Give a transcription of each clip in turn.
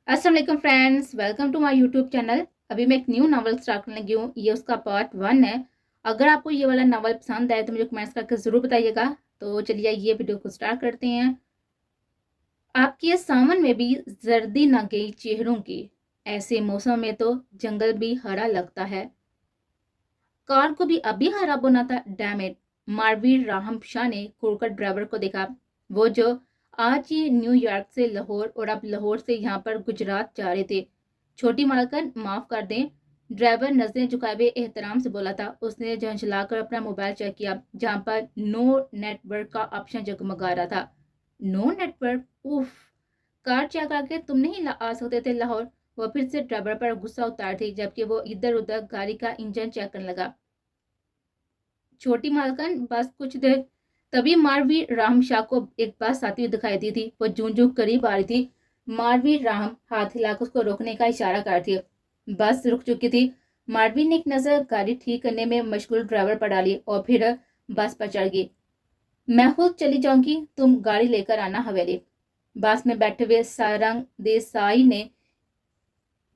अस्सलाम वालेकुम friends, welcome to my YouTube channel. अभी मैं एक न्यू नावल स्टार्ट करने लगी हूँ। ये उसका पार्ट 1 है। अगर आपको ये वाला नावल पसंद आए तो मुझे कमेंट्स करके ज़रूर बताइएगा। तो चलिए ये वीडियो को स्टार्ट करते हैं। आपके सावन में भी जर्दी ना गई चेहरों की, ऐसे मौसम में तो जंगल भी हरा लगता है। कार को भी अभी हरा बोना था, डैम इट। मारवीर राहम शाह ने कुड़कर ड्राइवर को देखा, वो जो आज ही न्यूयॉर्क से लाहौर और अब लाहौर से यहाँ पर गुजरात जा रहे थे। छोटी मालकन माफ कर दें, ड्राइवर नजरें झुकाए हुए एहतराम से बोला था। उसने झंझलाकर अपना मोबाइल चेक किया, जहाँ पर नो नेटवर्क का ऑप्शन जगमगा रहा था। नो नेटवर्क, उफ। कार चेक करके तुम नहीं आ सकते थे लाहौर? वो फिर से ड्राइवर पर गुस्सा उतार थी, जबकि वो इधर उधर गाड़ी का इंजन चेक करने लगा। छोटी मालकन बस कुछ देर। तभी मारवी राम शाह को एक बस आती हुई दिखाई दी थी। वो जूं जूं करीब आ रही थी। मारवी राम हाथ हिलाकर उसको रोकने का इशारा कर थी। बस रुक चुकी थी। मारवी ने एक नजर गाड़ी ठीक करने में मशगूल ड्राइवर पर डाली और फिर बस पर चढ़ गई। मैं खुद चली जाऊंगी, तुम गाड़ी लेकर आना हवेली। बस में बैठे हुए सारंग देसाई ने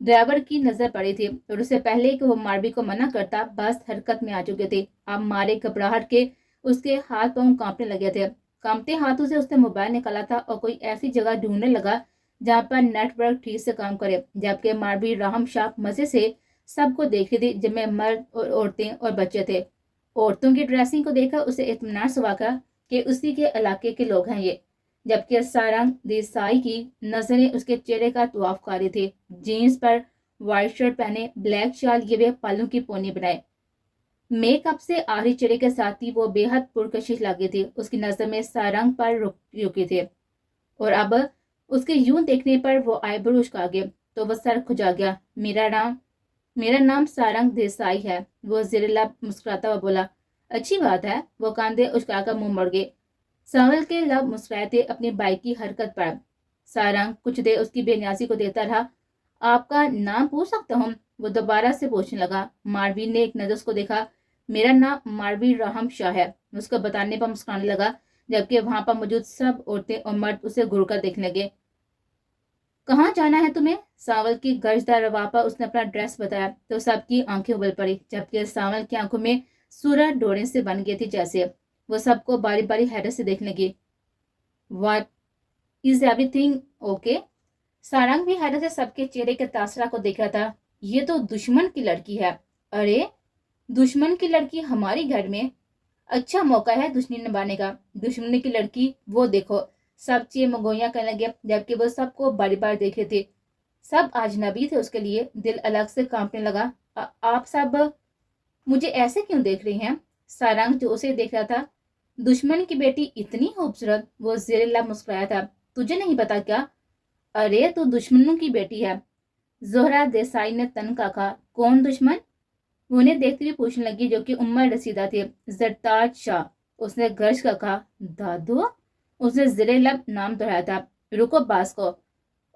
ड्राइवर की नजर पड़ी थी और उससे पहले कि वो मारवी को मना करता, बस हरकत में आ चुके थे। अब मारे घबराहट के उसके हाथ पांव कांपने लगे थे। कांपते हाथों से उसने मोबाइल निकाला था और कोई ऐसी जगह ढूंढने लगा जहां पर नेटवर्क ठीक से काम करे, जबकि मारवी राहम शाह मजे से सबको देख रही थी, जिनमें मर्द और औरतें और बच्चे थे। औरतों की ड्रेसिंग को देखकर उसे इत्मीनान हुआ कि उसी के इलाके के लोग हैं ये, जबकि सारंग देसाई की नजरें उसके चेहरे का तवाफ कर रही थी। जीन्स पर व्हाइट शर्ट पहने, ब्लैक शाल ये वे पालों की पोनी बनाए, मेकअप से आरी चेहरे के साथ ही वो बेहद पुरकशिश लगी थी। उसकी नजर में सारंग पर रुकी थी और अब उसके यूं देखने पर वो आईब्रो उचका गया तो वह सर खुजा गया। मेरा नाम सारंग देसाई है, वो ज़िरला मुस्कुराता हुआ बोला। अच्छी बात है। वो कांधे उचकाकर मुंह मोड़ गए। सावल के लब मुस्कुराए थे अपनी बाइक की हरकत पर। सारंग कुछ देर उसकी बेनियाजी को देता रहा। आपका नाम पूछ सकता हूँ? वो दोबारा से पूछने लगा। मारवी ने एक नजर उसको देखा। मेरा नाम मारवी राहम शाह है, उसको बताने पर मुस्कुराने लगा, जबकि वहां पर मौजूद सब औरतें और मर्द उसे घूर कर देखने लगे। कहाँ जाना है तुम्हें? सावल की गर्जदार रवा पर उसने अपना ड्रेस बताया तो सबकी आंखें उबल पड़ी, जबकि सावल की आंखों में सूरज डोरे से बन गई थी जैसे। वो सबको बारी बारी हैरत से देखने लगी। What is everything okay? Sarang भी हैरत से सबके चेहरे के तासरा को देख रहा था। ये तो दुश्मन की लड़की है। अरे, दुश्मन की लड़की हमारे घर में? अच्छा मौका है दुश्मनी निभाने का। दुश्मनी की लड़की, वो देखो। सब चीज मगोइयां करने लगे, जबकि वो सबको बारी बारी देख रहे थे। सब अजनबी थे उसके लिए। दिल अलग से कांपने लगा। आप सब मुझे ऐसे क्यों देख रही हैं? सारंग जो उसे देख रहा था। दुश्मन की बेटी इतनी खूबसूरत? वो ज़ेरे मुस्कुराया था। तुझे नहीं पता क्या? अरे तू दुश्मनों की बेटी है। जोहरा देसाई ने तन का कहा। कौन दुश्मन? वो उन्हें देखते हुए पूछने लगी, जो कि उम्र रसीदा थे। जरताज शाह। उसने गर्ज का कहा। दादू? उसने ज़िरे नाम दोहराया था। रुको बास को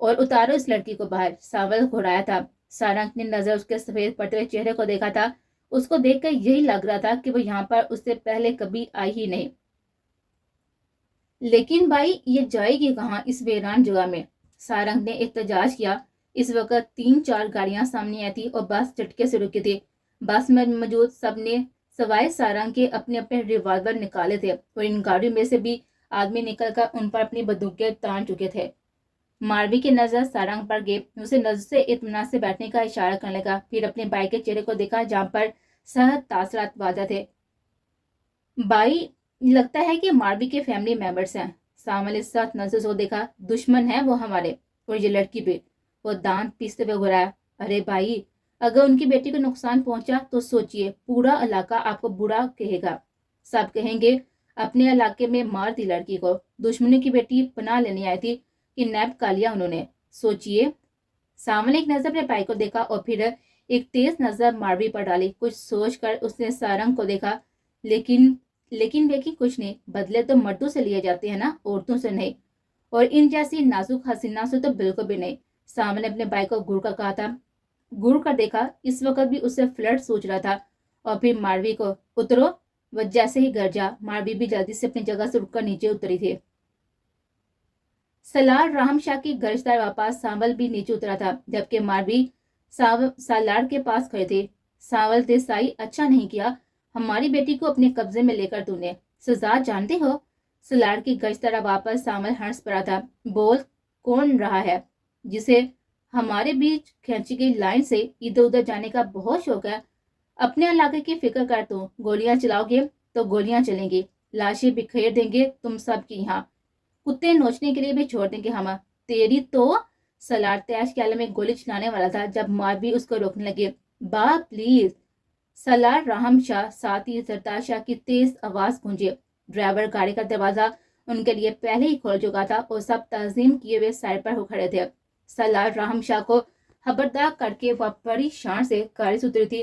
और उतारो इस लड़की को बाहर। सावल घुराया था। सारंग ने नजर उसके सफेद पटे हुए चेहरे को देखा था। उसको देखकर यही लग रहा था कि वो यहाँ पर उससे पहले कभी आई ही नहीं। लेकिन भाई ये जाएगी कहाँ इस वीरान जगह में? सारंग ने एहतजाज किया। इस वक्त 3-4 गाड़ियां सामने आई थी और बस झटके से रुकी थी। बस में मौजूद सबने सवाए सारंग के अपने अपने रिवॉल्वर निकाले थे और इन गाड़ियों में से भी आदमी निकलकर उन पर अपनी बंदूकें तान चुके थे। मारवी की नजर सारंग पर गई। उसे नजर से इत्मीनान से बैठने का इशारा करने लगा, फिर अपने भाई के चेहरे को देखा, जहां पर सहज तासरात वाजा थे। भाई, लगता है कि मारवी के फैमिली मेंबर्स हैं। सामल इस साथ नजर से देखा। दुश्मन है वो हमारे, और ये लड़की भी। वो दांत पीसते हुए घुराया। अरे भाई, अगर उनकी बेटी को नुकसान पहुंचा तो सोचिए, पूरा इलाका आपको बुरा कहेगा। सब कहेंगे अपने इलाके में मार दी लड़की को। दुश्मनी की बेटी पनाह लेने आई थी, किडनैप कर लिया उन्होंने। सोचिए। सामल ने एक नजर अपने भाई को देखा और फिर एक तेज नजर मारवी पर डाली। कुछ सोचकर उसने सारंग को देखा। लेकिन वे कुछ नहीं। बदले तो मर्दों से लिए जाते हैं ना, औरतों से नहीं। और इन जैसी नाजुक हसीना से तो बिल्कुल भी नहीं। सामने ने अपने भाई को घूर कर कहा था। घूर कर देखा। इस वक्त भी उससे फ्लर्ट सोच रहा था। और फिर मारवी को, उतरो। वह जैसे ही घर जा, मारवी भी जल्दी से अपनी जगह से उठकर नीचे उतरी थी। सलार राहम शाह की गर्जदार आवाज सांवल भी नीचे उतरा था, जबकि मारवी सालार के पास खड़े थे। सांवल देसाई, अच्छा नहीं किया, हमारी बेटी को अपने कब्जे में लेकर तूने। सजा जानते हो? सलार की गर्जदार आवाज पर सांवल हंस पड़ा था। बोल, कौन रहा है जिसे हमारे बीच खींची गई लाइन से इधर उधर जाने का बहुत शौक है? अपने इलाके की फिक्र कर तू। गोलियां चलाओगे तो गोलियां चलेंगी, लाशें बिखेर देंगे तुम सब की यहाँ, कुत्ते नोचने के लिए भी छोड़ देंगे हम। तेरी तो। सलार तैश के आलम में गोली चलाने वाला था जब मारवी उसको रोकने लगे। बा प्लीज। सलार राहम शाह, साथ ही सरताज शाह की तेज आवाज गूंजी। ड्राइवर गाड़ी का दरवाजा उनके लिए पहले ही खोल चुका था और सब तंजीम किए हुए साइड पर हो खड़े थे। सलार राहम शाह को खबरदार करके वह बड़ी शान से गाड़ी से उतरी थी।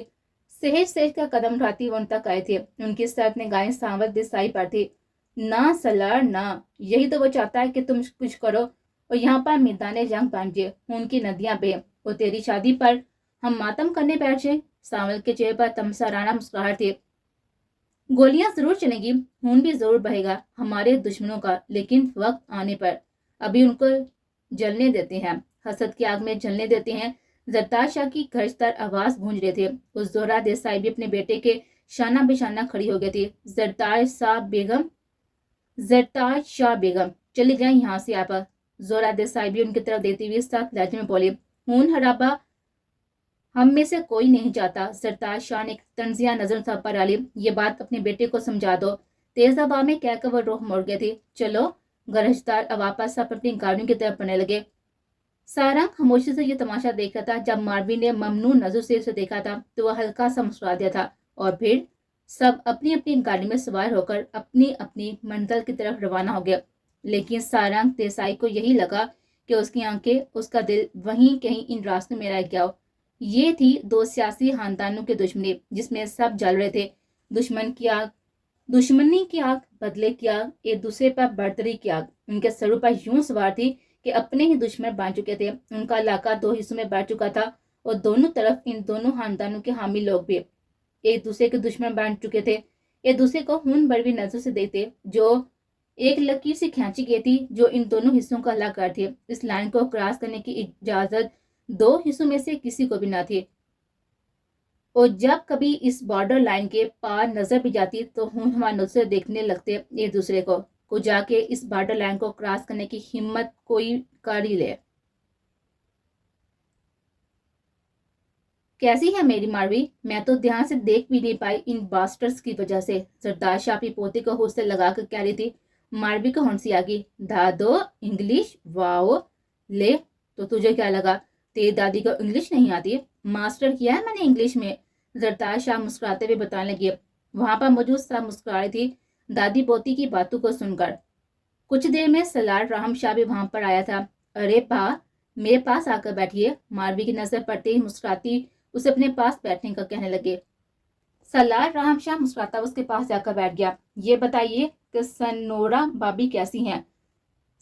सहज सहज का कदम उठाती उन तक आए थे। उनकी सर ने गाय सांवल देसाई पर थी। ना सलार ना, यही तो वो चाहता है कि तुम कुछ करो और यहाँ पर मैदान जंग बांधिए, उनकी नदियां बहे और तेरी शादी पर हम मातम करने बैठ जाए। सांवल के चेहरे पर तमसाराना मुस्कुराहट थी। गोलियां जरूर चलेंगी, खून भी जरूर बहेगा हमारे दुश्मनों का, लेकिन वक्त आने पर अभी उनको जलने देते हैं, हसद की आग में जलने देते हैं। जरताज शाह की गर्जदार आवाज गूंज रहे थे। उस जोहरा देसाई भी अपने बेटे के शाना बेशाना खड़ी हो गई थी। जरताज शाह बेगम, चले जाए यहाँ से आप। जोहरा देसाई भी उनकी तरफ देती हुई सख्त लहजे में बोली। खून हराबा हम में से कोई नहीं चाहता। सरताज शाह ने तंजिया नजर सब पर डाली। ये बात अपने बेटे को समझा दो। तेज हवा में कहकर वो रुख मोड़ गए थे। चलो। गरजदार आवाज पर सब अपनी गाड़ियों की तरफ बढ़ने लगे। सारंग खामोशी से ये तमाशा देख रहा था। जब मारवी ने ममनू नजर से उसे देखा था तो वह हल्का सा मुस्कुरा दिया था और फिर सब अपनी अपनी गाड़ी में सवार होकर अपनी अपनी मंजिल की तरफ रवाना हो गया। लेकिन सारंग देसाई को यही लगा कि उसकी आंखें, उसका दिल वहीं कहीं इन रास्तों में रह गया हो। ये थी दो सियासी खानदानों की दुश्मनी जिसमें सब जल रहे थे। दुश्मनी की आग, बदले की आग, एक दूसरे पर बर्तरी की आग उनके सरों पर यूं सवार थी कि अपने ही दुश्मन बन चुके थे। उनका इलाका दो हिस्सों में बढ़ चुका था और दोनों तरफ इन दोनों खानदानों के हामी लोग भी एक दूसरे के दुश्मन बन चुके थे। एक दूसरे को खून बड़वी नजर से देखते, जो एक लकीर से खींची गई थी जो इन दोनों हिस्सों का अलग कर थी। इस लाइन को क्रॉस करने की इजाजत दो हिस्सों में से किसी को भी ना थी और जब कभी इस बॉर्डर लाइन के पार नजर भी जाती तो हमारे नजर से देखने लगते एक दूसरे को जाके इस बॉर्डर लाइन को क्रॉस करने की हिम्मत कोई कर ही ले। कैसी है मेरी मारवी? मैं तो ध्यान से देख भी नहीं पाई इन बास्टर्स की वजह से। सरदार शाह अपनी पोती को होश से लगा कर कह रही थी। मारवी को हंसी आ गई। दादो, इंग्लिश? वाओ। ले, तो तुझे क्या लगा तेरी दादी को इंग्लिश नहीं आती? मास्टर किया है मैंने इंग्लिश में। जरताज शाह मुस्कुराते हुए बताने लगे। वहां पर मौजूद सब मुस्कुरा रही थी दादी पोती की बातों को सुनकर। कुछ देर में सलार राहम शाह भी वहां पर आया था। अरे बा, मेरे पास आकर बैठिए। मारवी की नजर पड़ते ही मुस्कुराती उसे अपने पास बैठने का कहने लगे। सलार राहम शाह मुस्कुराता उसके पास जाकर बैठ गया। ये बताइए कि सनोरा भाभी कैसी हैं?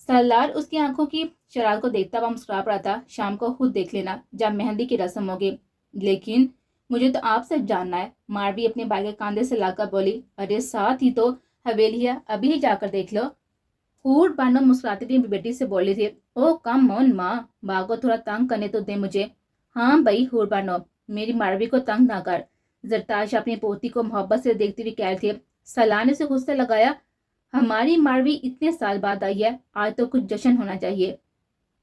सलार उसकी आंखों की शरारत को देखता हुआ मुस्कुरा पड़ा था। शाम को खुद देख लेना जब मेहंदी की रस्म होगी। लेकिन मुझे तो आपसे जानना है। मारवी अपने भाई के कांधे से लाकर बोली। अरे साथ ही तो हवेली है, अभी ही जाकर देख लो। हूर बानो मुस्कुराती थी बेटी से बोली थी। ओ कम ऑन माँ, बा को थोड़ा तंग करने तो दे मुझे। हाँ भाई हूर बानो, मेरी मारवी को तंग ना कर। जरताज अपनी पोती को मोहब्बत से देखती हुई कह रही थी। सलार ने उसे गुस्से लगाया। हमारी मारवी इतने साल बाद आई है, आज तो कुछ जश्न होना चाहिए।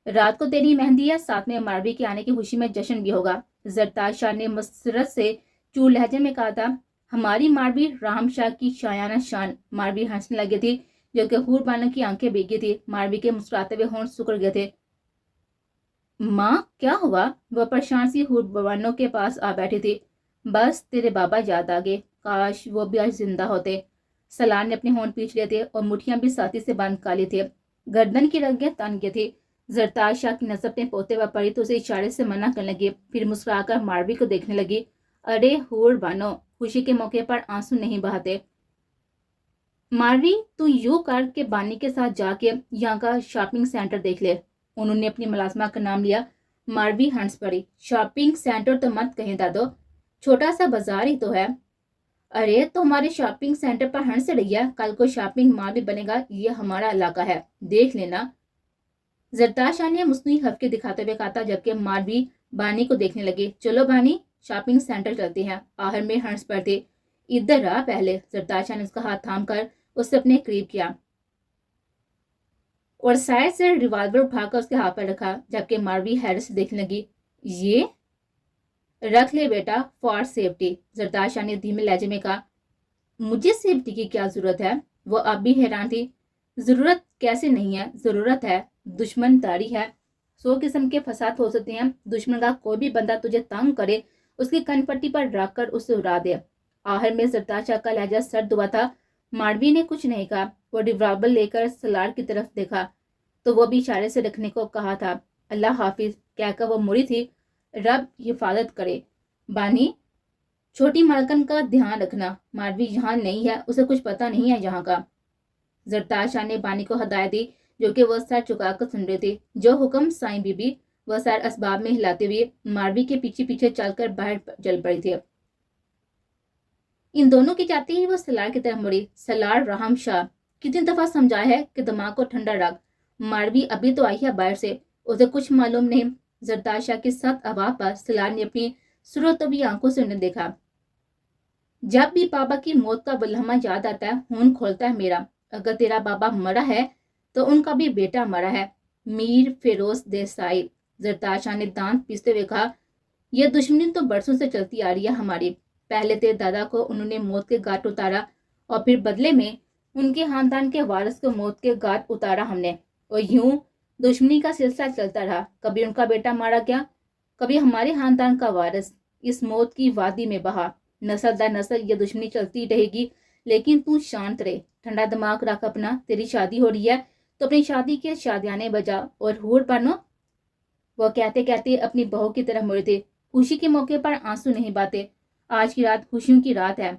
रात को तेरी मेहंदी है, साथ में मारवी के आने की खुशी में जश्न भी होगा। जरताज शाह ने मसरत से चूर लहजे में कहा था। हमारी मारवी राहम शाह की शायाना शान। मारवी हंसने लगी थी जो कि हूर बानो की आंखें भीगी थी। मारवी के मुस्कुराते हुए होंठ सुकड़ गए थे। माँ क्या हुआ? वह परेशान सी हूर बानो के पास आ बैठी थी। बस तेरे बाबा याद आ गए, काश वो भी आज जिंदा होते। सलार ने अपने होंठ पीछ लिए थे और मुठियां भी साथी से बंद काली थे। गर्दन की रगें तन गई थी। जरताज शाह की नजर अपने पोते पर पड़ी तो उसे इशारे से मना करने लगी। फिर मुस्कुराकर मारवी को देखने लगी। अरे हूर बानो, खुशी के मौके पर आंसू नहीं बहाते। मारवी तू यूं कर के बानी के साथ जाके यहाँ का शॉपिंग सेंटर देख ले। उन्होंने अपनी मुलाजमा का नाम लिया। मारवी हंस पड़ी। शॉपिंग सेंटर तो मत कहें दादो, छोटा सा बाजार ही तो है। अरे तो हमारे शॉपिंग सेंटर पर हंस रही है, कल को शॉपिंग मॉल भी बनेगा। ये हमारा इलाका है, देख लेना। जरदार शाह ने मुस्लिम हफ्के दिखाते हुए कहा था, जबकि मारवी बानी को देखने लगे। चलो बानी, शॉपिंग सेंटर चलते हैं। आहर में हंस पड़ते। इधर आ पहले। जरदार शाह ने उसका हाथ थाम कर उससे अपने करीब किया और साइड से रिवॉल्वर उठाकर उसके हाथ पर रखा, जबकि मारवी हैरत से देखने लगी। ये रख ले बेटा, फॉर सेफ्टी। जरदार शाह ने धीमे लहजे में कहा। मुझे सेफ्टी की क्या जरूरत है? वो अब भी हैरान थी। जरूरत कैसे नहीं है, जरूरत है। दुश्मन तारी है, 100 किस्म के फसाद हो सकते हैं। दुश्मन का कोई भी बंदा तुझे तंग करे, उसकी कनपट्टी पर रख कर उसे उड़ा दे। आहर में जरदार शाह का लहजा सर्द हुआ था। मारवी ने कुछ नहीं कहा। वो रिवॉल्वर लेकर सलार की तरफ देखा तो वो भी इशारे से रखने को कहा था। अल्लाह हाफिज कहकर वो मुड़ी थी। रब हिफाजत करे। बानी, छोटी मालकन का ध्यान रखना। मारवी यहाँ नहीं है, उसे कुछ पता नहीं है यहाँ का। जरदार शाह ने बानी को हदायत दी, जो कि वह सर चुकाकर सुन रहे थे। जो हुक्म साईं बीबी। वह सर असबाब में हिलाते हुए मारवी के पीछे पीछे चलकर बाहर चल पड़ी थी। इन दोनों की जाते ही वो सलार की तरफ मुड़ी। सलार राहम शाह, कितनी दफा समझाया है कि दिमाग को ठंडा रख। मारवी अभी तो आई है बाहर से, उसे कुछ मालूम नहीं। जरदार शाह की सख्त आवाज पर सलार ने अपनी सुरतबी आंखों से उन्हें देखा। जब भी बाबा की मौत का बलहमा याद आता है, खून खोलता है मेरा। अगर तेरा बाबा मरा है तो उनका भी बेटा मरा है, मीर फिरोज देसाई। जरदार शाह ने दांत पीसते हुए कहा, यह दुश्मनी तो बरसों से चलती आ रही है हमारी। पहले तेरे दादा को उन्होंने मौत के घाट उतारा और फिर बदले में उनके खानदान के वारिस को मौत के घाट उतारा हमने, और यूं दुश्मनी का सिलसिला चलता रहा। कभी उनका बेटा मारा गया, कभी हमारे खानदान का वारिस इस मौत की वादी में बहा। नस्ल दर नस्ल ये दुश्मनी चलती रहेगी, लेकिन तू शांत रहे, ठंडा दिमाग रख अपना। तेरी शादी हो रही है तो अपनी शादी के शादियाने बजा और हूर बनो। वो कहते कहते अपनी बहू की तरफ मुड़े थे। खुशी के मौके पर आंसू नहीं बाते। आज की रात खुशियों की रात है।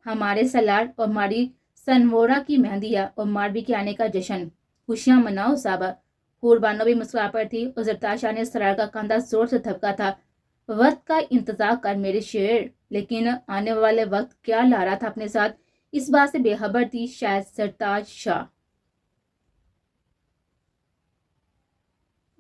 हमारे सलार और मारी सनवोरा की मेहंदी है और मारवी के आने का जश्न। खुशियां मनाओ साहबा। हूरबानो भी मुस्कुरा पर थी और जरदार शाह ने सलार का कंधा जोर से थपका था। वक्त का इंतजार कर मेरे शेर। लेकिन आने वाले वक्त क्या ला रहा था अपने साथ, इस बात से बेखबर थी शायद सरताज शाह।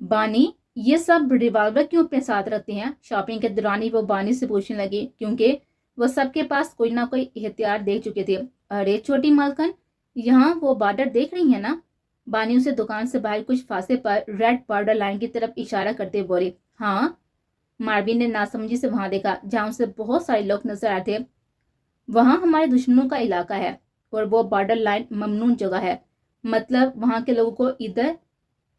बानी, ये सब रिवॉल्वर क्यों अपने साथ रखते हैं? शॉपिंग के दौरान ही वो बानी से पूछने लगी, क्योंकि वो सबके पास कोई ना कोई एहतियात देख चुके थे। अरे छोटी मालकन, यहाँ वो बॉर्डर देख रही है ना? बानी उसे दुकान से बाहर कुछ फासले पर रेड बॉर्डर लाइन की तरफ इशारा करते बोली। हाँ। मारवी ने नासमझी से वहां देखा, जहाँ उसे बहुत सारे लोग नजर आए थे। वहां हमारे दुश्मनों का इलाका है और वो बॉर्डर लाइन ममनून जगह है। मतलब वहां के लोगों को इधर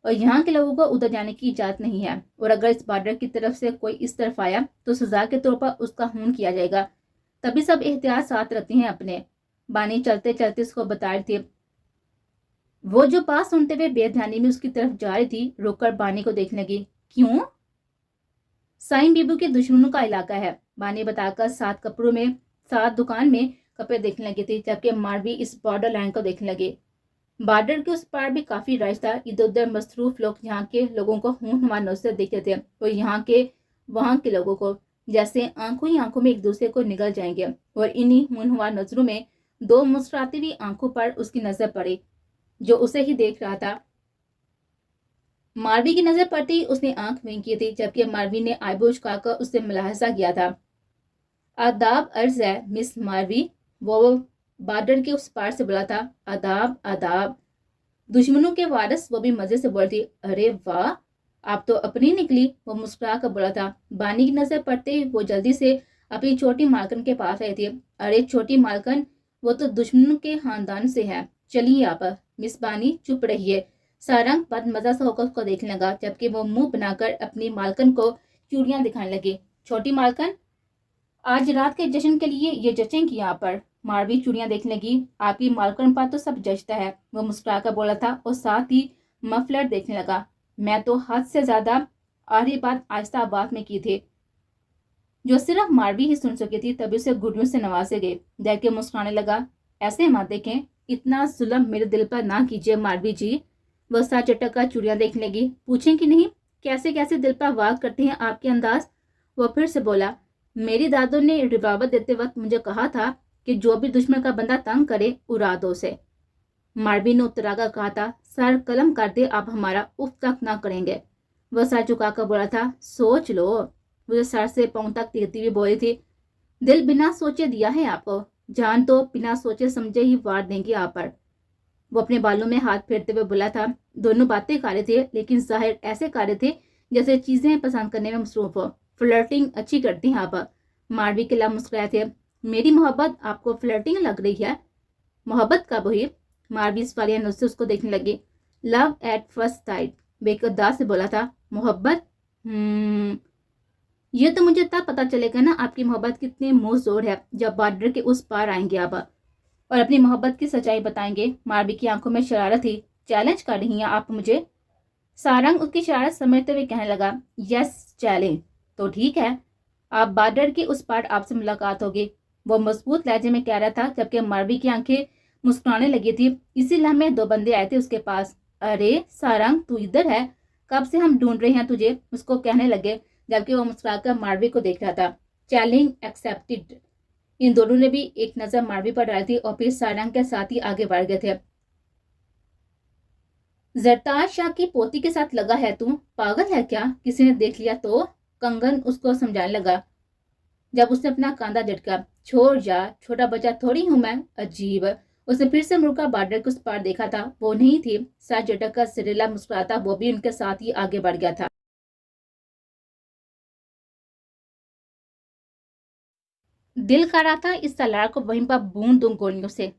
और यहाँ के लोगों को उधर जाने की इजाजत नहीं है, और अगर इस बॉर्डर की तरफ से कोई इस तरफ आया तो सजा के तौर पर उसका खून किया जाएगा। तभी सब एहतियात साथ रखते हैं अपने। बानी चलते चलते उसको बता रही थी। वो जो बात सुनते हुए बेध्यानी में उसकी तरफ जा रही थी, रुककर बानी को देखने लगी। क्यों? साईं बीबू के दुश्मनों का इलाका है, बानी बताकर सात दुकान में कपड़े देखने लगी थी, जबकि मारवी इस बॉर्डर लाइन को देखने लगे। बॉर्डर के उस पार भी काफी रश था। इधर उधर मसरूफ लोग यहाँ के लोगों को खूननुमा नजर से देखते थे और यहाँ के वहाँ के लोगों को जैसे आंखों ही आंखों में एक दूसरे को निगल जाएंगे। और इन्हीं खूननुमा नजरों में दो मुस्कुराती हुई आंखों पर उसकी नजर पड़ी, जो उसे ही देख रहा था। मारवी की नजर पड़ती ही उसने आंख विंक की थी, जबकि मारवी ने आईब्रो झुकाकर उससे मुलाहजा किया था। आदाब अर्ज है मिस मारवी, वो बॉर्डर के उस पार से बोला था। आदाब आदाब। दुश्मनों के वारिस वो भी मजे से बोलती। अरे वाह, आप तो अपनी निकली, वो मुस्कुरा कर बोला था। बानी की नजर पड़ते ही वो जल्दी से अपनी छोटी मालकन के पास आई थी। अरे छोटी मालकन, वो तो दुश्मनों के खानदान से है। चलिए आप। मिस बानी चुप रहिए। सारंग बद मजा से होकर उसको देखने लगा, जबकि वो मुंह बनाकर अपनी मालकन को चूड़ियां दिखाने लगी। छोटी मालकन, आज रात के जश्न के लिए ये जचेंगी यहाँ पर। मारवी चूड़ियां देखने लगी। आपकी मालकन पर तो सब जचता है, वो मुस्कुराकर बोला था और साथ ही मफलर देखने लगा। मैं तो हद से ज्यादा आधी बात आहिस्ता आवाज में की थी, जो सिर्फ मारवी ही सुन सकी थी। तभी उसे गुडियों से नवाजे गए। देख के मुस्कुराने लगा। ऐसे मत देखें, इतना जुल्म मेरे दिल पर ना कीजिए मारवी जी। वह सा चटक कर चूड़ियां देखने लगी। पूछें कि नहीं, कैसे कैसे दिल पर वार करते हैं आपके अंदाज। वह फिर से बोला, मेरी दादो ने रिवॉल्वर देते वक्त मुझे कहा था कि जो भी दुश्मन का बंदा तंग करे उड़ा दो उसे। मारवी ने उत्तरा का कहा था, सर कलम कर दे, आप हमारा उफ तक ना करेंगे। वह सर झुकाकर बोला था, सोच लो। मुझे सर से पांव तक टेकती हुई बोली थी, दिल बिना सोचे दिया है आपको, जान तो बिना सोचे समझे ही वार देंगे आप पर। वो अपने बालों में हाथ फेरते हुए बोला था, दोनों बातें कर रहे थे लेकिन जाहिर ऐसे कर रहे थे जैसे चीजें पसंद करने में मसरूफ हो। फ्लर्टिंग अच्छी करती हैं आप। मारवी के लाभ मुस्कुराए थे, मेरी मोहब्बत आपको फ्लर्टिंग लग रही है? मोहब्बत कब हुई? मारवी सवालिया नजर से उसको देखने लगी। लव एट फर्स्ट साइट, बेकदार से बोला था। मोहब्बत? ये तो मुझे तब पता चलेगा ना आपकी मोहब्बत कितनी मुंह जोर है, जब बॉर्डर के उस पार आएंगे आप और अपनी मोहब्बत की सच्चाई बताएंगे। मारवी की आंखों में शरारत थी। चैलेंज कर रही हैं आप मुझे? सारंग उसकी शरारत समझते हुए कहने लगा, यस चैलेंज। तो ठीक है, आप बॉर्डर के उस पार आपसे मुलाकात होगी। वो मजबूत लहजे में कह रहा था, जबकि मारवी की आंखें मुस्कुराने लगी थी। इसी लम्हे दो बंदे आए थे उसके पास। अरे सारंग, तू इधर है? कब से हम ढूंढ रहे हैं तुझे, उसको कहने लगे, जबकि वो मुस्कुराकर मारवी को देख रहा था। Challenge accepted. इन दोनों ने भी एक नजर मारवी पर डाली थी और फिर सारंग के साथ ही आगे बढ़ गए थे। जरताज शाह की पोती के साथ लगा है तू? पागल है क्या? किसी ने देख लिया तो? कंगन उसको समझाने लगा, जब उसने अपना कांधा झटका। छोड़ जा, छोटा बच्चा थोड़ी हूं मैं। अजीब। उसने फिर से मुड़कर बॉर्डर के उस पार देखा था। वो नहीं थी। सर झटक कर सिरेला मुस्कुराता वो भी उनके साथ ही आगे बढ़ गया था। दिल कर रहा था इस तलवार को वहीं पर बूंद दूं गोलियों से।